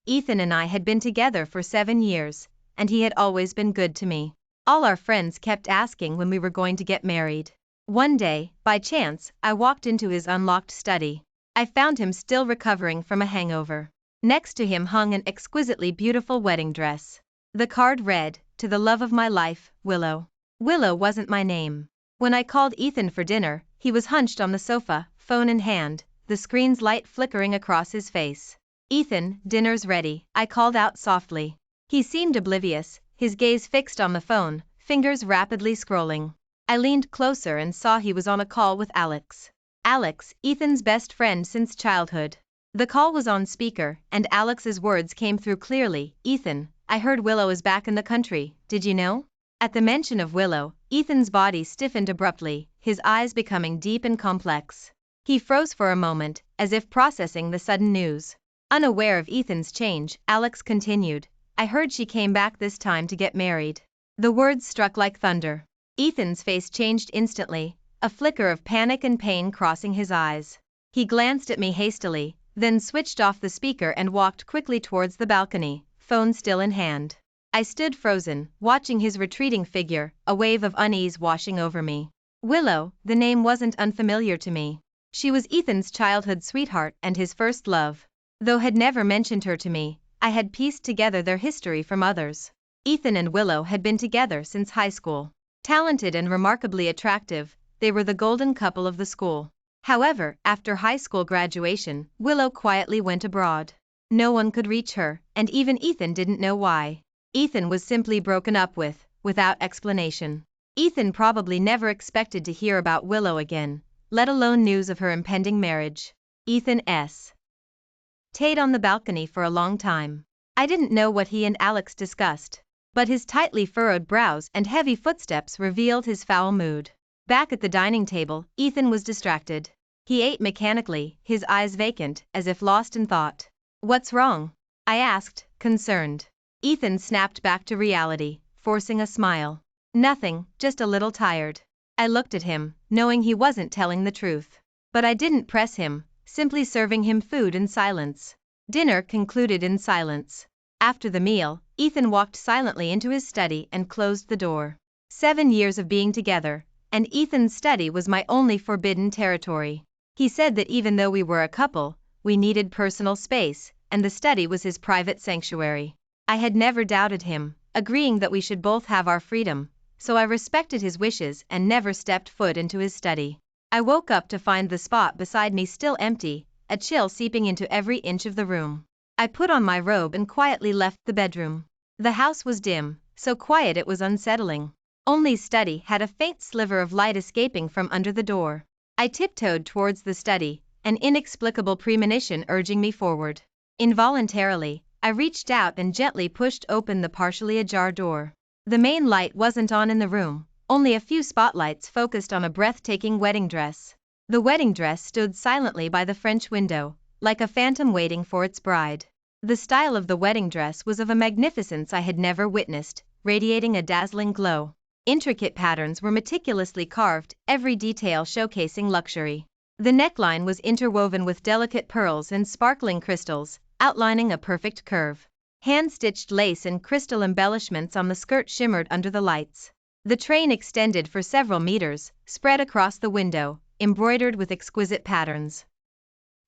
Ethan and I had been together for 7 years, and he had always been good to me. All our friends kept asking when we were going to get married. One day, by chance, I walked into his unlocked study. I found him still recovering from a hangover. Next to him hung an exquisitely beautiful wedding dress. The card read, "To the love of my life, Willow." Willow wasn't my name. When I called Ethan for dinner, he was hunched on the sofa, phone in hand, the screen's light flickering across his face. "Ethan, dinner's ready," I called out softly. He seemed oblivious, his gaze fixed on the phone, fingers rapidly scrolling. I leaned closer and saw he was on a call with Alex. Alex, Ethan's best friend since childhood. The call was on speaker, and Alex's words came through clearly. "Ethan, I heard Willow is back in the country, did you know?" At the mention of Willow, Ethan's body stiffened abruptly, his eyes becoming deep and complex. He froze for a moment, as if processing the sudden news. Unaware of Ethan's change, Alex continued, "I heard she came back this time to get married." The words struck like thunder. Ethan's face changed instantly, a flicker of panic and pain crossing his eyes. He glanced at me hastily, then switched off the speaker and walked quickly towards the balcony, phone still in hand. I stood frozen, watching his retreating figure, a wave of unease washing over me. Willow, the name wasn't unfamiliar to me. She was Ethan's childhood sweetheart and his first love. Though had never mentioned her to me, I had pieced together their history from others. Ethan and Willow had been together since high school. Talented and remarkably attractive, they were the golden couple of the school. However, after high school graduation, Willow quietly went abroad. No one could reach her, and even Ethan didn't know why. Ethan was simply broken up with, without explanation. Ethan probably never expected to hear about Willow again, let alone news of her impending marriage. Ethan S. stayed on the balcony for a long time. I didn't know what he and Alex discussed, but his tightly furrowed brows and heavy footsteps revealed his foul mood. Back at the dining table, Ethan was distracted. He ate mechanically, his eyes vacant, as if lost in thought. "What's wrong?" I asked, concerned. Ethan snapped back to reality, forcing a smile. "Nothing, just a little tired." I looked at him, knowing he wasn't telling the truth. But I didn't press him, simply serving him food in silence. Dinner concluded in silence. After the meal, Ethan walked silently into his study and closed the door. 7 years of being together, and Ethan's study was my only forbidden territory. He said that even though we were a couple, we needed personal space, and the study was his private sanctuary. I had never doubted him, agreeing that we should both have our freedom, so I respected his wishes and never stepped foot into his study. I woke up to find the spot beside me still empty, a chill seeping into every inch of the room. I put on my robe and quietly left the bedroom. The house was dim, so quiet it was unsettling. Only study had a faint sliver of light escaping from under the door. I tiptoed towards the study, an inexplicable premonition urging me forward. Involuntarily, I reached out and gently pushed open the partially ajar door. The main light wasn't on in the room, only a few spotlights focused on a breathtaking wedding dress. The wedding dress stood silently by the French window, like a phantom waiting for its bride. The style of the wedding dress was of a magnificence I had never witnessed, radiating a dazzling glow. Intricate patterns were meticulously carved, every detail showcasing luxury. The neckline was interwoven with delicate pearls and sparkling crystals, outlining a perfect curve. Hand-stitched lace and crystal embellishments on the skirt shimmered under the lights. The train extended for several meters, spread across the window, embroidered with exquisite patterns.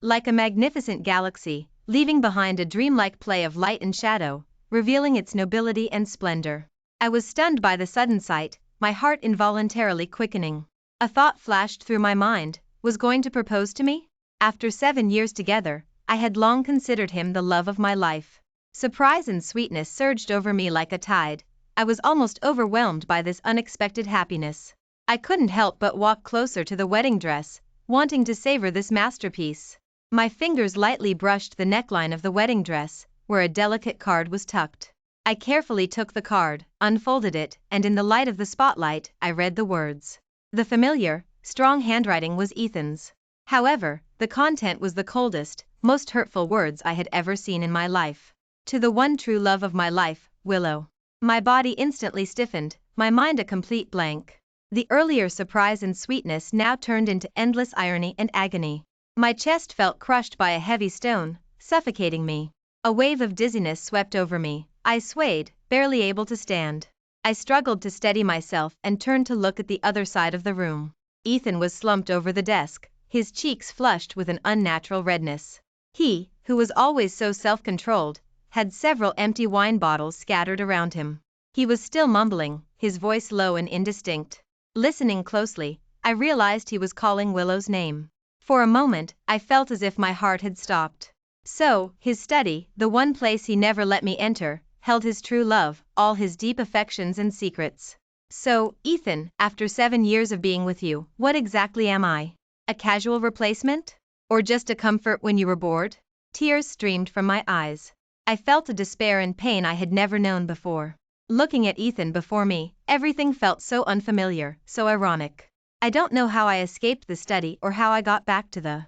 Like a magnificent galaxy, leaving behind a dreamlike play of light and shadow, revealing its nobility and splendor. I was stunned by the sudden sight, my heart involuntarily quickening. A thought flashed through my mind, was going to propose to me? After 7 years together, I had long considered him the love of my life. Surprise and sweetness surged over me like a tide. I was almost overwhelmed by this unexpected happiness. I couldn't help but walk closer to the wedding dress, wanting to savor this masterpiece. My fingers lightly brushed the neckline of the wedding dress, where a delicate card was tucked. I carefully took the card, unfolded it, and in the light of the spotlight, I read the words. The familiar, strong handwriting was Ethan's. However, the content was the coldest, most hurtful words I had ever seen in my life. "To the one true love of my life, Willow." My body instantly stiffened, my mind a complete blank. The earlier surprise and sweetness now turned into endless irony and agony. My chest felt crushed by a heavy stone, suffocating me. A wave of dizziness swept over me. I swayed, barely able to stand. I struggled to steady myself and turned to look at the other side of the room. Ethan was slumped over the desk, his cheeks flushed with an unnatural redness. He, who was always so self-controlled, had several empty wine bottles scattered around him. He was still mumbling, his voice low and indistinct. Listening closely, I realized he was calling Willow's name. For a moment, I felt as if my heart had stopped. So, his study, the one place he never let me enter, held his true love, all his deep affections and secrets. So, Ethan, after 7 years of being with you, what exactly am I? A casual replacement? Or just a comfort when you were bored? Tears streamed from my eyes. I felt a despair and pain I had never known before. Looking at Ethan before me, everything felt so unfamiliar, so ironic. I don't know how I escaped the study or how I got back to the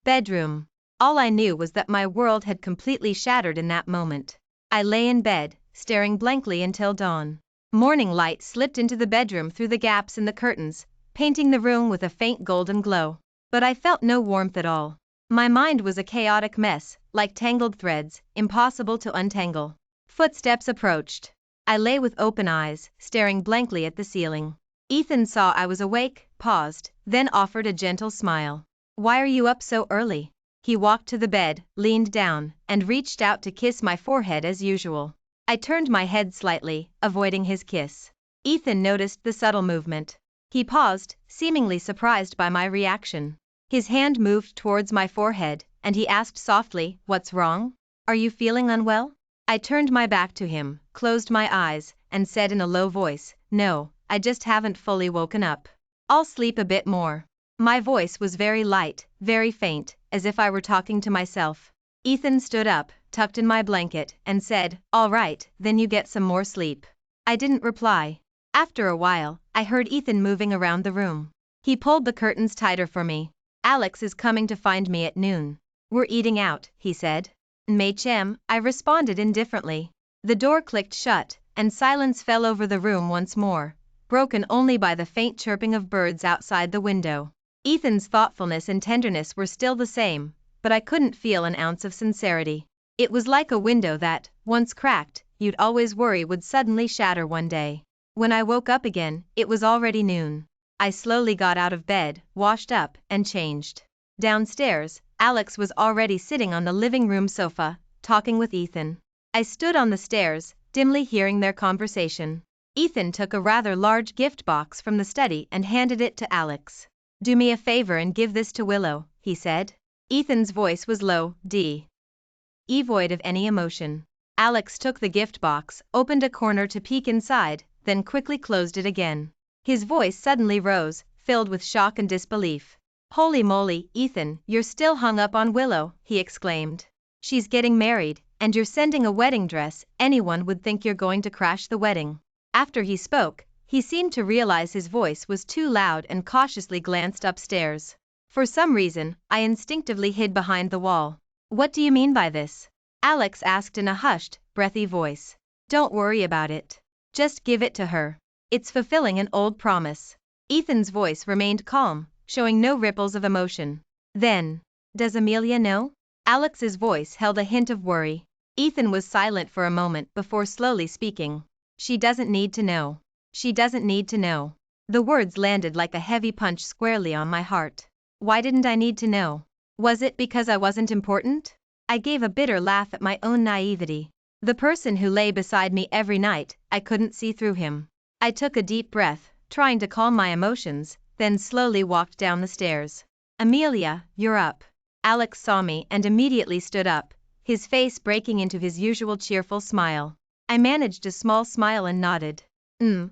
bedroom. All I knew was that my world had completely shattered in that moment. I lay in bed, staring blankly until dawn. Morning light slipped into the bedroom through the gaps in the curtains, painting the room with a faint golden glow. But I felt no warmth at all. My mind was a chaotic mess, like tangled threads, impossible to untangle. Footsteps approached. I lay with open eyes, staring blankly at the ceiling. Ethan saw I was awake, paused, then offered a gentle smile. "Why are you up so early?" He walked to the bed, leaned down, and reached out to kiss my forehead as usual. I turned my head slightly, avoiding his kiss. Ethan noticed the subtle movement. He paused, seemingly surprised by my reaction. His hand moved towards my forehead, and he asked softly, "What's wrong? Are you feeling unwell?" I turned my back to him, closed my eyes, and said in a low voice, "No, I just haven't fully woken up. I'll sleep a bit more." My voice was very light, very faint, as if I were talking to myself. Ethan stood up, tucked in my blanket, and said, "All right, then you get some more sleep." I didn't reply. After a while, I heard Ethan moving around the room. He pulled the curtains tighter for me. "Alex is coming to find me at noon. We're eating out," he said. "Machem," I responded indifferently. The door clicked shut, and silence fell over the room once more, broken only by the faint chirping of birds outside the window. Ethan's thoughtfulness and tenderness were still the same, but I couldn't feel an ounce of sincerity. It was like a window that, once cracked, you'd always worry would suddenly shatter one day. When I woke up again, it was already noon. I slowly got out of bed, washed up, and changed. Downstairs, Alex was already sitting on the living room sofa, talking with Ethan. I stood on the stairs, dimly hearing their conversation. Ethan took a rather large gift box from the study and handed it to Alex. "Do me a favor and give this to Willow," he said. Ethan's voice was low, devoid of any emotion. Alex took the gift box, opened a corner to peek inside, then quickly closed it again. His voice suddenly rose, filled with shock and disbelief. "Holy moly, Ethan, you're still hung up on Willow," he exclaimed. "She's getting married, and you're sending a wedding dress. Anyone would think you're going to crash the wedding." After he spoke, he seemed to realize his voice was too loud and cautiously glanced upstairs. For some reason, I instinctively hid behind the wall. "What do you mean by this?" Alex asked in a hushed, breathy voice. "Don't worry about it. Just give it to her. It's fulfilling an old promise." Ethan's voice remained calm, showing no ripples of emotion. "Then, does Amelia know?" Alex's voice held a hint of worry. Ethan was silent for a moment before slowly speaking. "She doesn't need to know. She doesn't need to know." The words landed like a heavy punch squarely on my heart. Why didn't I need to know? Was it because I wasn't important? I gave a bitter laugh at my own naivety. The person who lay beside me every night, I couldn't see through him. I took a deep breath, trying to calm my emotions, then slowly walked down the stairs. "Amelia, you're up." Alex saw me and immediately stood up, his face breaking into his usual cheerful smile. I managed a small smile and nodded.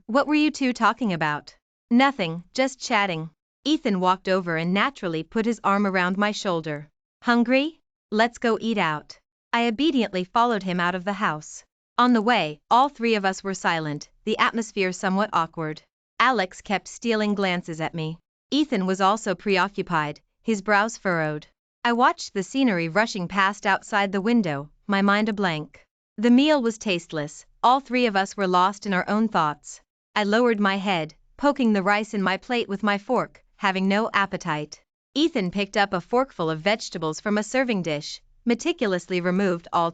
What were you two talking about?" "Nothing, just chatting." Ethan walked over and naturally put his arm around my shoulder. "Hungry? Let's go eat out." I obediently followed him out of the house. On the way, all three of us were silent, the atmosphere somewhat awkward. Alex kept stealing glances at me. Ethan was also preoccupied, his brows furrowed. I watched the scenery rushing past outside the window, my mind a blank. The meal was tasteless, all three of us were lost in our own thoughts. I lowered my head, poking the rice in my plate with my fork, having no appetite. Ethan picked up a forkful of vegetables from a serving dish, meticulously removed all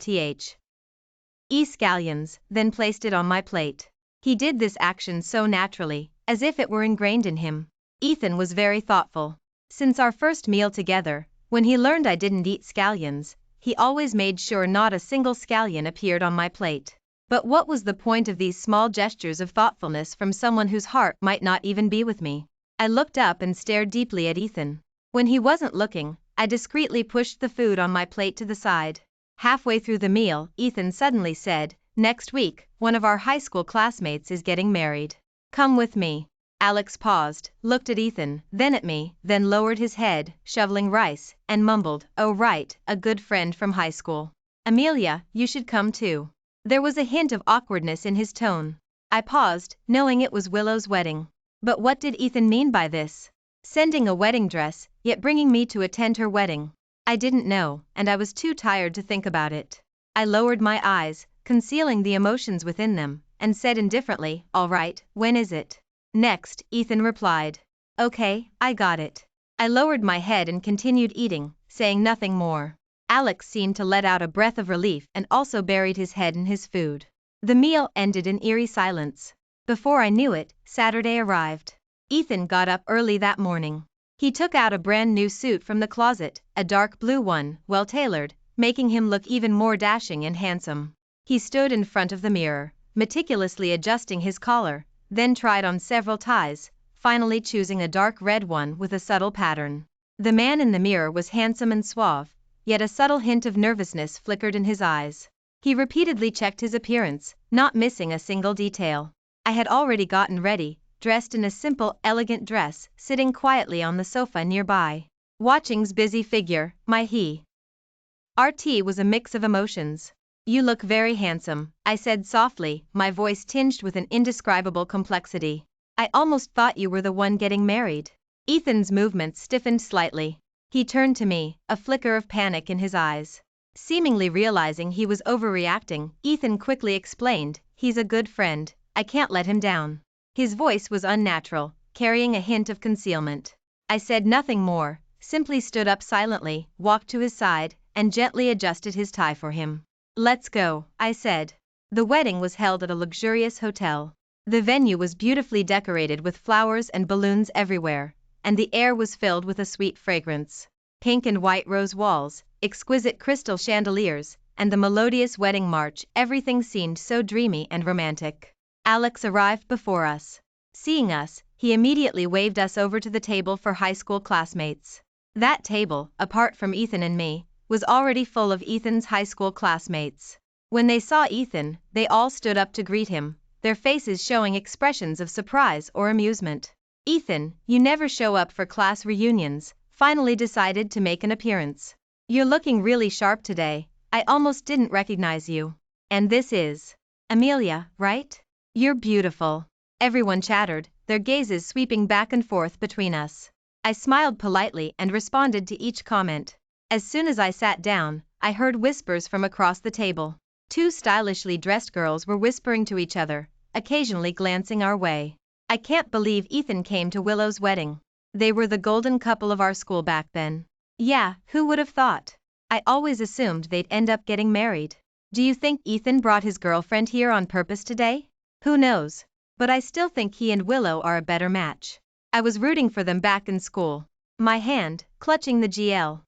scallions, then placed it on my plate. He did this action so naturally, as if it were ingrained in him. Ethan was very thoughtful. Since our first meal together, when he learned I didn't eat scallions, he always made sure not a single scallion appeared on my plate. But what was the point of these small gestures of thoughtfulness from someone whose heart might not even be with me? I looked up and stared deeply at Ethan. When he wasn't looking, I discreetly pushed the food on my plate to the side. Halfway through the meal, Ethan suddenly said, "Next week, one of our high school classmates is getting married. Come with me." Alex paused, looked at Ethan, then at me, then lowered his head, shoveling rice, and mumbled, "Oh right, a good friend from high school. Amelia, you should come too." There was a hint of awkwardness in his tone. I paused, knowing it was Willow's wedding. But what did Ethan mean by this? Sending a wedding dress, yet bringing me to attend her wedding? I didn't know, and I was too tired to think about it. I lowered my eyes, concealing the emotions within them, and said indifferently, "All right, when is it?" "Next," Ethan replied. "Okay, I got it." I lowered my head and continued eating, saying nothing more. Alex seemed to let out a breath of relief and also buried his head in his food. The meal ended in eerie silence. Before I knew it, Saturday arrived. Ethan got up early that morning. He took out a brand new suit from the closet, a dark blue one, well tailored, making him look even more dashing and handsome. He stood in front of the mirror, meticulously adjusting his collar, then tried on several ties, finally choosing a dark red one with a subtle pattern. The man in the mirror was handsome and suave, yet a subtle hint of nervousness flickered in his eyes. He repeatedly checked his appearance, not missing a single detail. I had already gotten ready, dressed in a simple, elegant dress, sitting quietly on the sofa nearby, watching's busy figure. Our tea was a mix of emotions. "You look very handsome," I said softly, my voice tinged with an indescribable complexity. "I almost thought you were the one getting married." Ethan's movements stiffened slightly. He turned to me, a flicker of panic in his eyes. Seemingly realizing he was overreacting, Ethan quickly explained, "He's a good friend, I can't let him down." His voice was unnatural, carrying a hint of concealment. I said nothing more, simply stood up silently, walked to his side, and gently adjusted his tie for him. "Let's go," I said. The wedding was held at a luxurious hotel. The venue was beautifully decorated with flowers and balloons everywhere, and the air was filled with a sweet fragrance. Pink and white rose walls, exquisite crystal chandeliers, and the melodious wedding march, everything seemed so dreamy and romantic. Alex arrived before us. Seeing us, he immediately waved us over to the table for high school classmates. That table, apart from Ethan and me, was already full of Ethan's high school classmates. When they saw Ethan, they all stood up to greet him, their faces showing expressions of surprise or amusement. "Ethan, you never show up for class reunions," finally decided to make an appearance. "You're looking really sharp today, I almost didn't recognize you. And this is Amelia, right? You're beautiful." Everyone chattered, their gazes sweeping back and forth between us. I smiled politely and responded to each comment. As soon as I sat down, I heard whispers from across the table. Two stylishly dressed girls were whispering to each other, occasionally glancing our way. "I can't believe Ethan came to Willow's wedding. They were the golden couple of our school back then." "Yeah, who would have thought? I always assumed they'd end up getting married." "Do you think Ethan brought his girlfriend here on purpose today?" "Who knows? But I still think he and Willow are a better match. I was rooting for them back in school." My hand, clutching the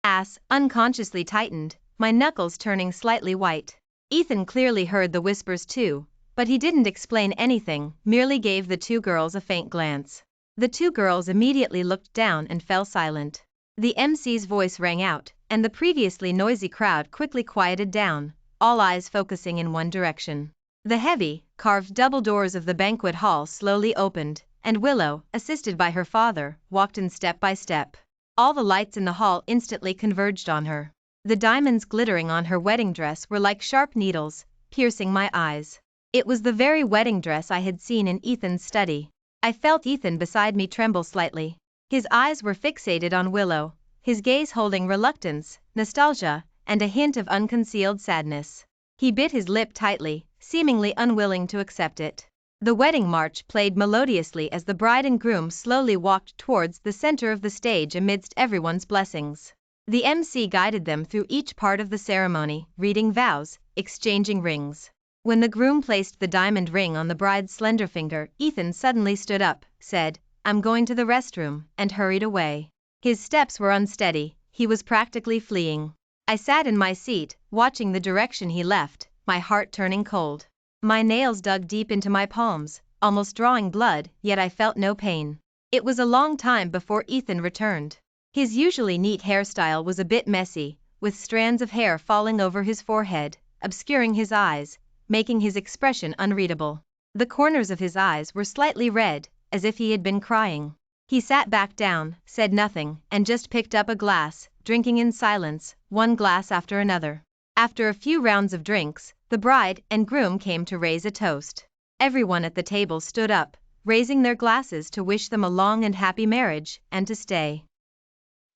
glass, unconsciously tightened, my knuckles turning slightly white. Ethan clearly heard the whispers too, but he didn't explain anything, merely gave the two girls a faint glance. The two girls immediately looked down and fell silent. The MC's voice rang out, and the previously noisy crowd quickly quieted down, all eyes focusing in one direction. The heavy, carved double doors of the banquet hall slowly opened, and Willow, assisted by her father, walked in step by step. All the lights in the hall instantly converged on her. The diamonds glittering on her wedding dress were like sharp needles, piercing my eyes. It was the very wedding dress I had seen in Ethan's study. I felt Ethan beside me tremble slightly. His eyes were fixated on Willow, his gaze holding reluctance, nostalgia, and a hint of unconcealed sadness. He bit his lip tightly, seemingly unwilling to accept it. The wedding march played melodiously as the bride and groom slowly walked towards the center of the stage amidst everyone's blessings. The MC guided them through each part of the ceremony, reading vows, exchanging rings. When the groom placed the diamond ring on the bride's slender finger, Ethan suddenly stood up, said, "I'm going to the restroom," and hurried away. His steps were unsteady, he was practically fleeing. I sat in my seat, watching the direction he left, my heart turning cold. My nails dug deep into my palms, almost drawing blood, yet I felt no pain. It was a long time before Ethan returned. His usually neat hairstyle was a bit messy, with strands of hair falling over his forehead, obscuring his eyes, making his expression unreadable. The corners of his eyes were slightly red, as if he had been crying. He sat back down, said nothing, and just picked up a glass, drinking in silence, one glass after another. After a few rounds of drinks, the bride and groom came to raise a toast. Everyone at the table stood up, raising their glasses to wish them a long and happy marriage, and to stay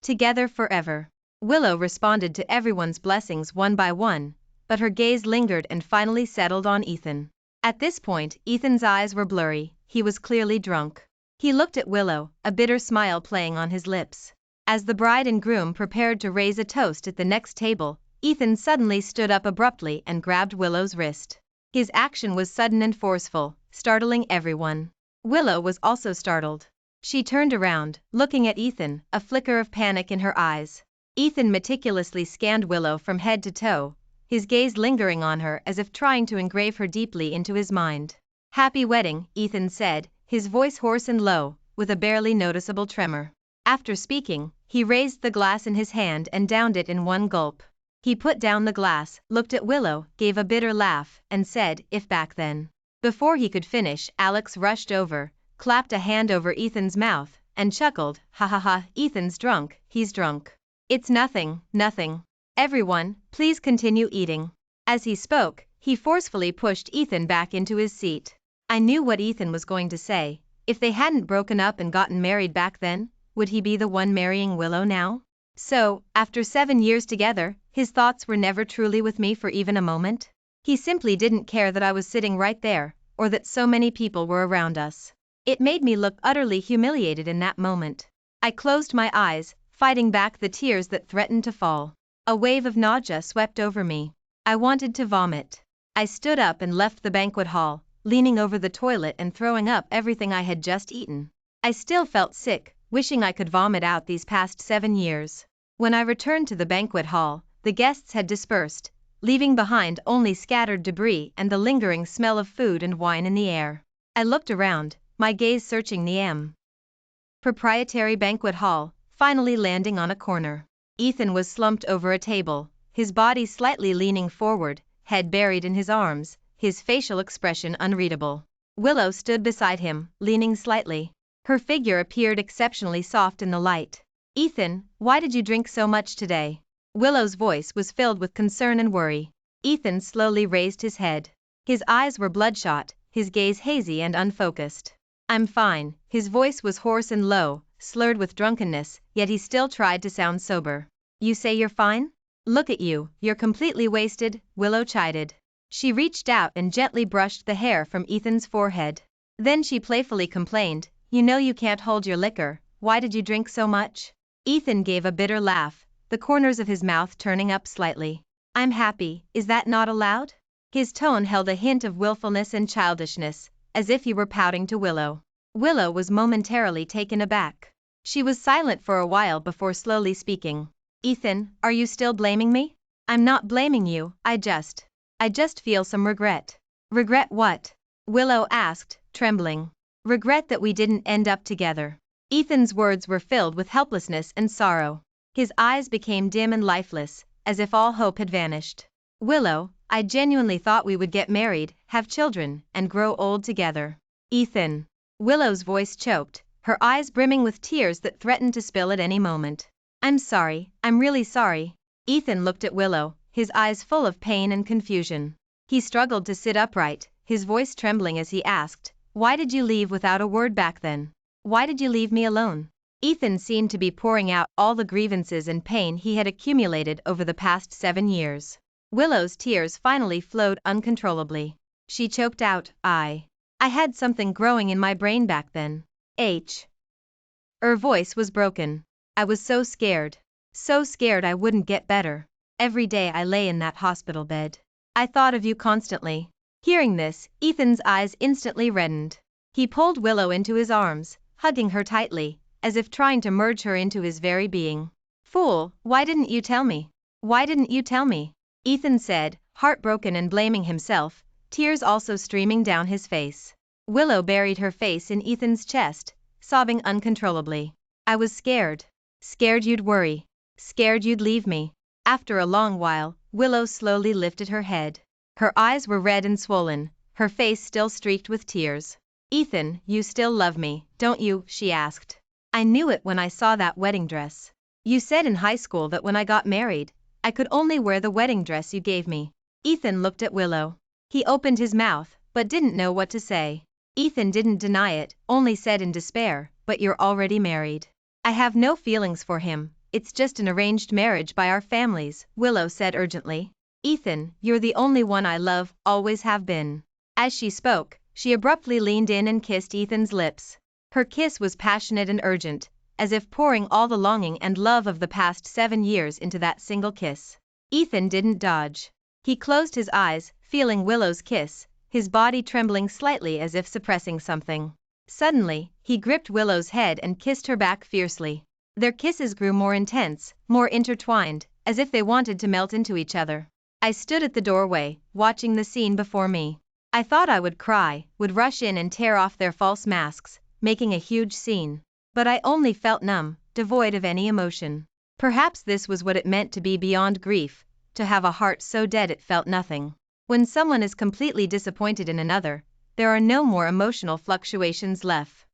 together forever. Willow responded to everyone's blessings one by one, but her gaze lingered and finally settled on Ethan. At this point, Ethan's eyes were blurry, he was clearly drunk. He looked at Willow, a bitter smile playing on his lips. As the bride and groom prepared to raise a toast at the next table, Ethan suddenly stood up abruptly and grabbed Willow's wrist. His action was sudden and forceful, startling everyone. Willow was also startled. She turned around, looking at Ethan, a flicker of panic in her eyes. Ethan meticulously scanned Willow from head to toe, his gaze lingering on her as if trying to engrave her deeply into his mind. "Happy wedding," Ethan said, his voice hoarse and low, with a barely noticeable tremor. After speaking, he raised the glass in his hand and downed it in one gulp. He put down the glass, looked at Willow, gave a bitter laugh, and said, "If back then." Before he could finish, Alex rushed over, clapped a hand over Ethan's mouth, and chuckled, "Ha ha ha, Ethan's drunk, he's drunk. It's nothing, nothing. Everyone, please continue eating." As he spoke, he forcefully pushed Ethan back into his seat. I knew what Ethan was going to say. If they hadn't broken up and gotten married back then, would he be the one marrying Willow now? So, after 7 years together, his thoughts were never truly with me for even a moment? He simply didn't care that I was sitting right there, or that so many people were around us. It made me look utterly humiliated in that moment. I closed my eyes, fighting back the tears that threatened to fall. A wave of nausea swept over me. I wanted to vomit. I stood up and left the banquet hall, leaning over the toilet and throwing up everything I had just eaten. I still felt sick, wishing I could vomit out these past 7 years. When I returned to the banquet hall, the guests had dispersed, leaving behind only scattered debris and the lingering smell of food and wine in the air. I looked around, my gaze searching the proprietary banquet hall, finally landing on a corner. Ethan was slumped over a table, his body slightly leaning forward, head buried in his arms, his facial expression unreadable. Willow stood beside him, leaning slightly. Her figure appeared exceptionally soft in the light. "Ethan, why did you drink so much today?" Willow's voice was filled with concern and worry. Ethan slowly raised his head. His eyes were bloodshot, his gaze hazy and unfocused. "I'm fine." His voice was hoarse and low, slurred with drunkenness, yet he still tried to sound sober. "You say you're fine? Look at you, you're completely wasted," Willow chided. She reached out and gently brushed the hair from Ethan's forehead. Then she playfully complained, "You know you can't hold your liquor, why did you drink so much?" Ethan gave a bitter laugh, the corners of his mouth turning up slightly. "I'm happy, is that not allowed?" His tone held a hint of willfulness and childishness, as if he were pouting to Willow. Willow was momentarily taken aback. She was silent for a while before slowly speaking. "Ethan, are you still blaming me?" "I'm not blaming you, I just feel some regret." "Regret what?" Willow asked, trembling. "Regret that we didn't end up together." Ethan's words were filled with helplessness and sorrow. His eyes became dim and lifeless, as if all hope had vanished. "Willow, I genuinely thought we would get married, have children, and grow old together." "Ethan." Willow's voice choked, her eyes brimming with tears that threatened to spill at any moment. "I'm sorry, I'm really sorry." Ethan looked at Willow, his eyes full of pain and confusion. He struggled to sit upright, his voice trembling as he asked, "Why did you leave without a word back then? Why did you leave me alone?" Ethan seemed to be pouring out all the grievances and pain he had accumulated over the past 7 years. Willow's tears finally flowed uncontrollably. She choked out, I had something growing in my brain back then. Her voice was broken. "I was so scared. So scared I wouldn't get better. Every day I lay in that hospital bed. I thought of you constantly. Hearing this, Ethan's eyes instantly reddened. He pulled Willow into his arms, hugging her tightly, as if trying to merge her into his very being. Fool, why didn't you tell me? Why didn't you tell me? Ethan said, heartbroken and blaming himself, tears also streaming down his face. Willow buried her face in Ethan's chest, sobbing uncontrollably. I was scared. Scared you'd worry. Scared you'd leave me. After a long while, Willow slowly lifted her head. Her eyes were red and swollen, her face still streaked with tears. Ethan, you still love me, don't you? She asked. I knew it when I saw that wedding dress. You said in high school that when I got married, I could only wear the wedding dress you gave me. Ethan looked at Willow. He opened his mouth, but didn't know what to say. Ethan didn't deny it, only said in despair, but you're already married. I have no feelings for him, it's just an arranged marriage by our families, Willow said urgently. Ethan, you're the only one I love, always have been. As she spoke, she abruptly leaned in and kissed Ethan's lips. Her kiss was passionate and urgent, as if pouring all the longing and love of the past 7 years into that single kiss. Ethan didn't dodge. He closed his eyes, feeling Willow's kiss, his body trembling slightly as if suppressing something. Suddenly, he gripped Willow's head and kissed her back fiercely. Their kisses grew more intense, more intertwined, as if they wanted to melt into each other. I stood at the doorway, watching the scene before me. I thought I would cry, would rush in and tear off their false masks, making a huge scene. But I only felt numb, devoid of any emotion. Perhaps this was what it meant to be beyond grief, to have a heart so dead it felt nothing. When someone is completely disappointed in another, there are no more emotional fluctuations left.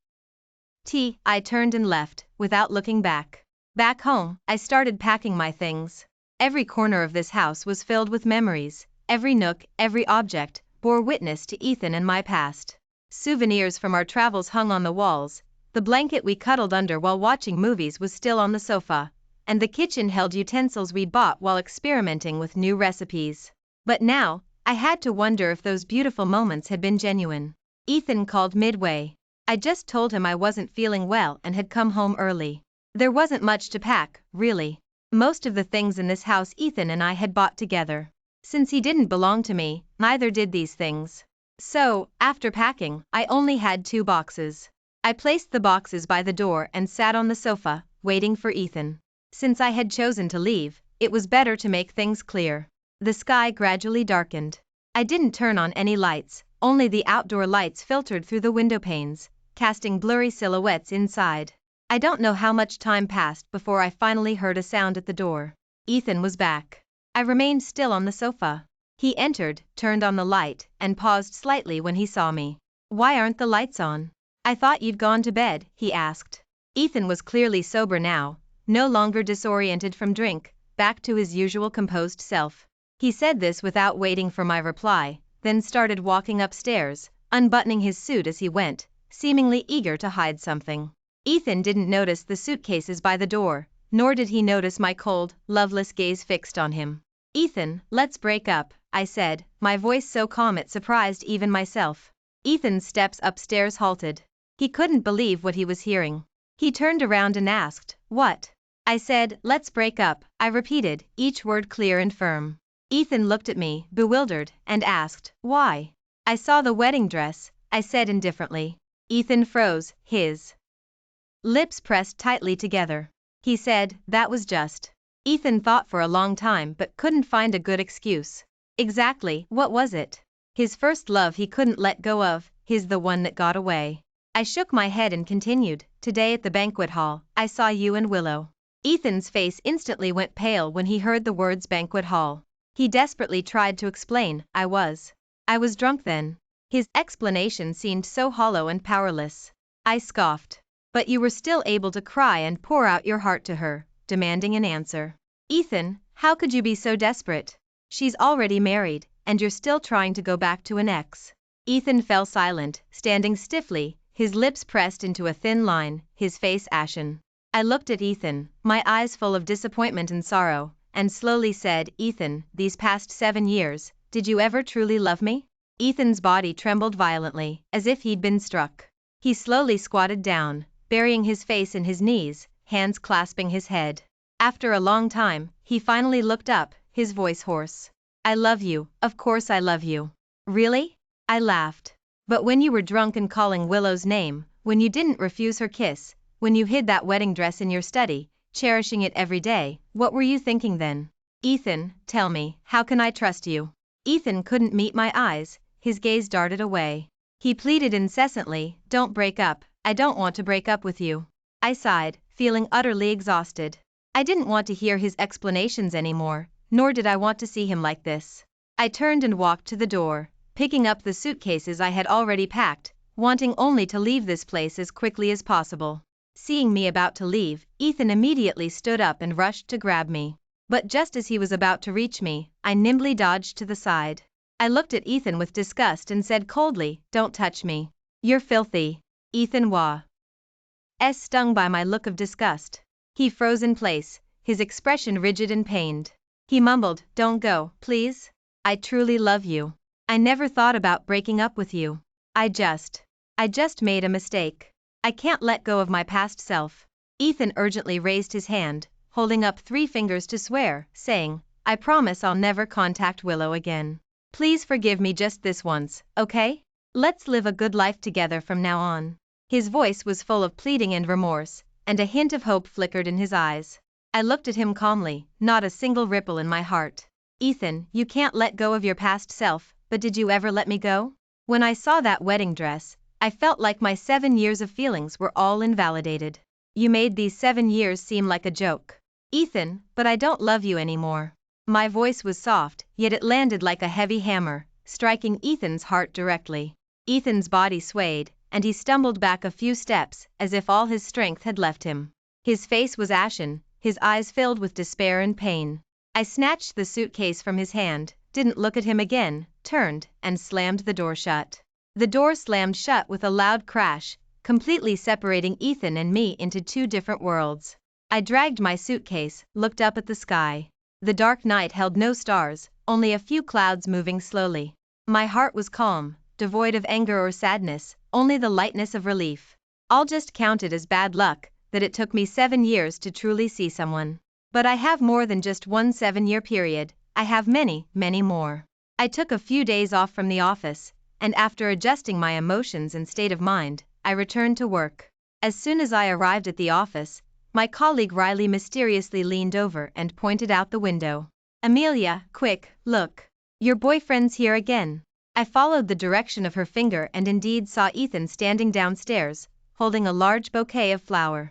I turned and left, without looking back. Back home, I started packing my things. Every corner of this house was filled with memories, every nook, every object, bore witness to Ethan and my past. Souvenirs from our travels hung on the walls, the blanket we cuddled under while watching movies was still on the sofa, and the kitchen held utensils we'd bought while experimenting with new recipes. But now, I had to wonder if those beautiful moments had been genuine. Ethan called midway. I just told him I wasn't feeling well and had come home early. There wasn't much to pack, really. Most of the things in this house Ethan and I had bought together. Since he didn't belong to me, neither did these things. So, after packing, I only had 2 boxes. I placed the boxes by the door and sat on the sofa, waiting for Ethan. Since I had chosen to leave, it was better to make things clear. The sky gradually darkened. I didn't turn on any lights, only the outdoor lights filtered through the window panes, casting blurry silhouettes inside. I don't know how much time passed before I finally heard a sound at the door. Ethan was back. I remained still on the sofa. He entered, turned on the light, and paused slightly when he saw me. Why aren't the lights on? I thought you'd gone to bed, he asked. Ethan was clearly sober now, no longer disoriented from drink, back to his usual composed self. He said this without waiting for my reply, then started walking upstairs, unbuttoning his suit as he went, seemingly eager to hide something. Ethan didn't notice the suitcases by the door, nor did he notice my cold, loveless gaze fixed on him. Ethan, let's break up, I said, my voice so calm it surprised even myself. Ethan's steps upstairs halted. He couldn't believe what he was hearing. He turned around and asked, what? I said, let's break up, I repeated, each word clear and firm. Ethan looked at me, bewildered, and asked, why? I saw the wedding dress, I said indifferently. Ethan froze, his lips pressed tightly together. He said, that was just. Ethan thought for a long time but couldn't find a good excuse. Exactly, what was it? His first love he couldn't let go of, his the one that got away. I shook my head and continued, today at the banquet hall, I saw you and Willow. Ethan's face instantly went pale when he heard the words banquet hall. He desperately tried to explain, I was drunk then. His explanation seemed so hollow and powerless. I scoffed. But you were still able to cry and pour out your heart to her, demanding an answer. Ethan, how could you be so desperate? She's already married, and you're still trying to go back to an ex. Ethan fell silent, standing stiffly, his lips pressed into a thin line, his face ashen. I looked at Ethan, my eyes full of disappointment and sorrow, and slowly said, Ethan, these past 7 years, did you ever truly love me? Ethan's body trembled violently, as if he'd been struck. He slowly squatted down, burying his face in his knees, hands clasping his head. After a long time, he finally looked up, his voice hoarse. I love you, of course I love you. Really? I laughed. But when you were drunk and calling Willow's name, when you didn't refuse her kiss, when you hid that wedding dress in your study, cherishing it every day, what were you thinking then? Ethan, tell me, how can I trust you? Ethan couldn't meet my eyes, his gaze darted away. He pleaded incessantly, don't break up, I don't want to break up with you. I sighed, feeling utterly exhausted. I didn't want to hear his explanations anymore, nor did I want to see him like this. I turned and walked to the door, picking up the suitcases I had already packed, wanting only to leave this place as quickly as possible. Seeing me about to leave, Ethan immediately stood up and rushed to grab me. But just as he was about to reach me, I nimbly dodged to the side. I looked at Ethan with disgust and said coldly, don't touch me. You're filthy. Ethan was stung by my look of disgust. He froze in place, his expression rigid and pained. He mumbled, don't go, please. I truly love you. I never thought about breaking up with you. I just made a mistake. I can't let go of my past self. Ethan urgently raised his hand, holding up 3 fingers to swear, saying, I promise I'll never contact Willow again. Please forgive me just this once, okay? Let's live a good life together from now on. His voice was full of pleading and remorse, and a hint of hope flickered in his eyes. I looked at him calmly, not a single ripple in my heart. Ethan, you can't let go of your past self, but did you ever let me go? When I saw that wedding dress, I felt like my 7 years of feelings were all invalidated. You made these 7 years seem like a joke. Ethan, but I don't love you anymore. My voice was soft, yet it landed like a heavy hammer, striking Ethan's heart directly. Ethan's body swayed, and he stumbled back a few steps, as if all his strength had left him. His face was ashen, his eyes filled with despair and pain. I snatched the suitcase from his hand, didn't look at him again, turned, and slammed the door shut. The door slammed shut with a loud crash, completely separating Ethan and me into 2 different worlds. I dragged my suitcase, looked up at the sky. The dark night held no stars, only a few clouds moving slowly. My heart was calm, devoid of anger or sadness, only the lightness of relief. I'll just count it as bad luck that it took me 7 years to truly see someone. But I have more than just one 7-year period, I have many, many more. I took a few days off from the office, and after adjusting my emotions and state of mind, I returned to work. As soon as I arrived at the office, my colleague Riley mysteriously leaned over and pointed out the window. Amelia, quick, look. Your boyfriend's here again. I followed the direction of her finger and indeed saw Ethan standing downstairs, holding a large bouquet of flowers.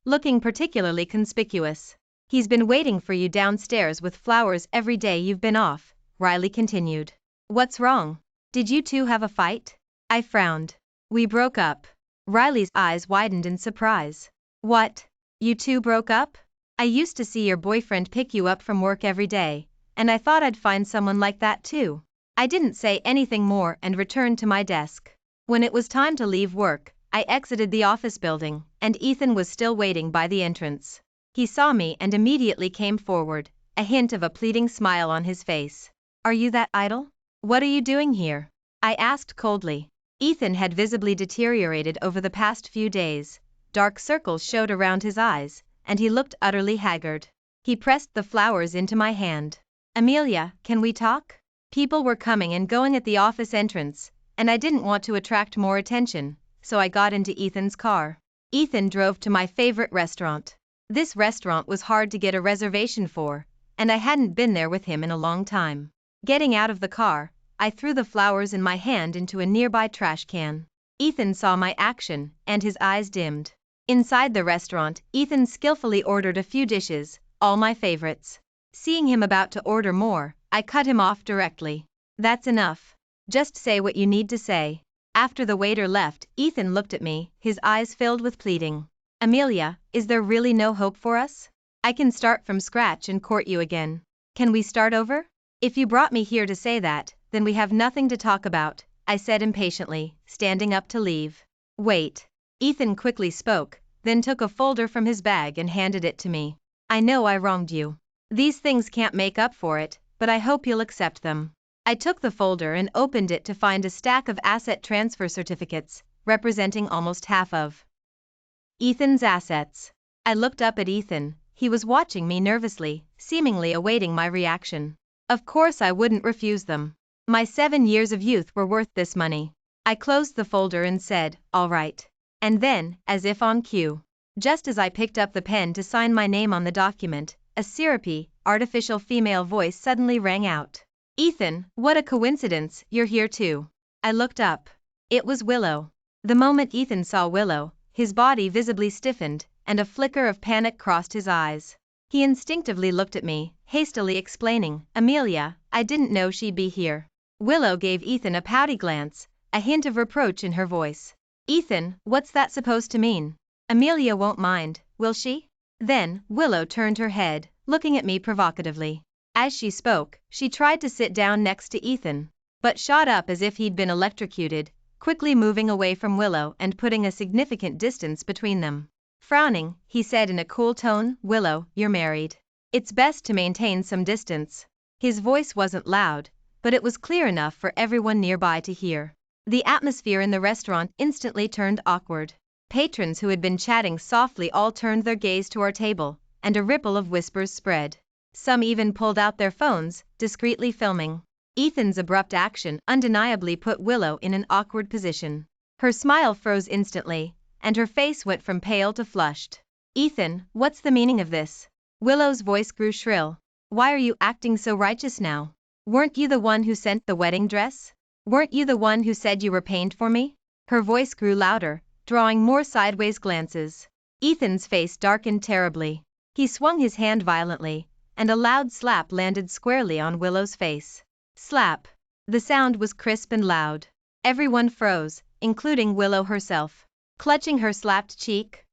Looking particularly conspicuous. He's been waiting for you downstairs with flowers every day you've been off, Riley continued. What's wrong? Did you two have a fight? I frowned. We broke up. Riley's eyes widened in surprise. What? You two broke up? I used to see your boyfriend pick you up from work every day, and I thought I'd find someone like that too. I didn't say anything more and returned to my desk. When it was time to leave work, I exited the office building, and Ethan was still waiting by the entrance. He saw me and immediately came forward, a hint of a pleading smile on his face. Are you that idle? What are you doing here? I asked coldly. Ethan had visibly deteriorated over the past few days. Dark circles showed around his eyes, and he looked utterly haggard. He pressed the flowers into my hand. Amelia, can we talk? People were coming and going at the office entrance, and I didn't want to attract more attention, so I got into Ethan's car. Ethan drove to my favorite restaurant. This restaurant was hard to get a reservation for, and I hadn't been there with him in a long time. Getting out of the car, I threw the flowers in my hand into a nearby trash can. Ethan saw my action, and his eyes dimmed. Inside the restaurant, Ethan skillfully ordered a few dishes, all my favorites. Seeing him about to order more, I cut him off directly. That's enough. Just say what you need to say. After the waiter left, Ethan looked at me, his eyes filled with pleading. Amelia, is there really no hope for us? I can start from scratch and court you again. Can we start over? If you brought me here to say that, then we have nothing to talk about, I said impatiently, standing up to leave. Wait. Ethan quickly spoke, then took a folder from his bag and handed it to me. I know I wronged you. These things can't make up for it, but I hope you'll accept them. I took the folder and opened it to find a stack of asset transfer certificates, representing almost half of Ethan's assets. I looked up at Ethan, he was watching me nervously, seemingly awaiting my reaction. Of course I wouldn't refuse them. My 7 years of youth were worth this money. I closed the folder and said, "All right." And then, as if on cue, just as I picked up the pen to sign my name on the document, a syrupy, artificial female voice suddenly rang out. "Ethan, what a coincidence, you're here too." I looked up. It was Willow. The moment Ethan saw Willow, his body visibly stiffened, and a flicker of panic crossed his eyes. He instinctively looked at me, hastily explaining, "Amelia, I didn't know she'd be here." Willow gave Ethan a pouty glance, a hint of reproach in her voice. "Ethan, what's that supposed to mean? Amelia won't mind, will she?" Then, Willow turned her head, looking at me provocatively. As she spoke, she tried to sit down next to Ethan, but shot up as if he'd been electrocuted, quickly moving away from Willow and putting a significant distance between them. Frowning, he said in a cool tone, "Willow, you're married. It's best to maintain some distance." His voice wasn't loud, but it was clear enough for everyone nearby to hear. The atmosphere in the restaurant instantly turned awkward. Patrons who had been chatting softly all turned their gaze to our table, and a ripple of whispers spread. Some even pulled out their phones, discreetly filming. Ethan's abrupt action undeniably put Willow in an awkward position. Her smile froze instantly, and her face went from pale to flushed. "Ethan, what's the meaning of this?" Willow's voice grew shrill. "Why are you acting so righteous now? Weren't you the one who sent the wedding dress? Weren't you the one who said you were paying for me?" Her voice grew louder, drawing more sideways glances. Ethan's face darkened terribly. He swung his hand violently, and a loud slap landed squarely on Willow's face. Slap. The sound was crisp and loud. Everyone froze, including Willow herself. Clutching her slapped cheek,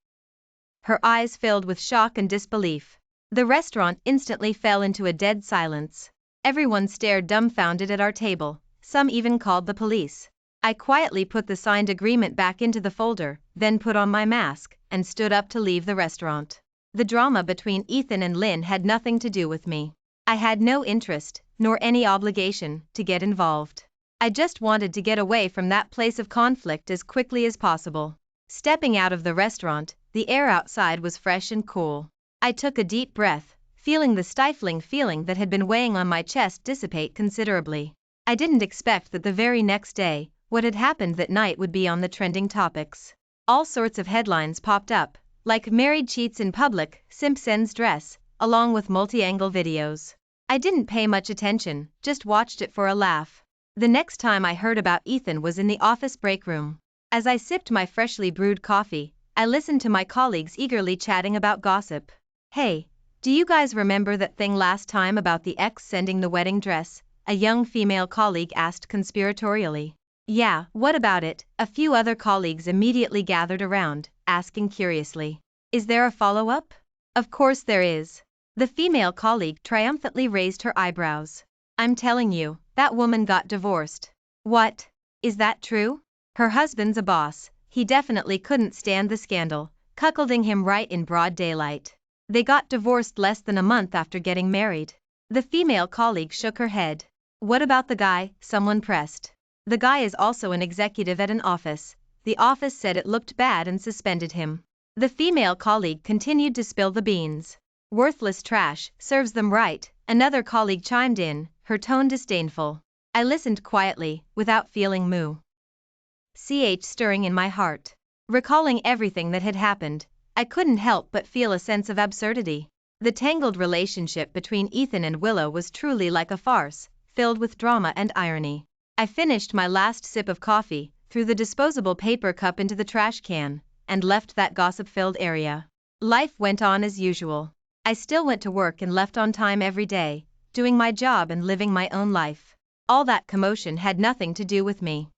her eyes filled with shock and disbelief. The restaurant instantly fell into a dead silence. Everyone stared dumbfounded at our table, some even called the police. I quietly put the signed agreement back into the folder, then put on my mask, and stood up to leave the restaurant. The drama between Ethan and Lynn had nothing to do with me. I had no interest, nor any obligation, to get involved. I just wanted to get away from that place of conflict as quickly as possible. Stepping out of the restaurant, the air outside was fresh and cool. I took a deep breath, feeling the stifling feeling that had been weighing on my chest dissipate considerably. I didn't expect that the very next day, what had happened that night would be on the trending topics. All sorts of headlines popped up, like "Married cheats in public, simp sends dress," along with multi-angle videos. I didn't pay much attention, just watched it for a laugh. The next time I heard about Ethan was in the office break room. As I sipped my freshly brewed coffee, I listened to my colleagues eagerly chatting about gossip. "Hey, do you guys remember that thing last time about the ex sending the wedding dress?" a young female colleague asked conspiratorially. "Yeah, what about it?" a few other colleagues immediately gathered around, asking curiously. "Is there a follow-up?" "Of course there is." The female colleague triumphantly raised her eyebrows. "I'm telling you, that woman got divorced." "What? Is that true?" "Her husband's a boss, he definitely couldn't stand the scandal, cuckolding him right in broad daylight. They got divorced less than a month after getting married." The female colleague shook her head. "What about the guy?" someone pressed. "The guy is also an executive at an office. The office said it looked bad and suspended him." The female colleague continued to spill the beans. "Worthless trash, serves them right," another colleague chimed in, her tone disdainful. I listened quietly, without feeling stirring in my heart. Recalling everything that had happened, I couldn't help but feel a sense of absurdity. The tangled relationship between Ethan and Willow was truly like a farce, filled with drama and irony. I finished my last sip of coffee, threw the disposable paper cup into the trash can, and left that gossip-filled area. Life went on as usual. I still went to work and left on time every day, doing my job and living my own life. All that commotion had nothing to do with me.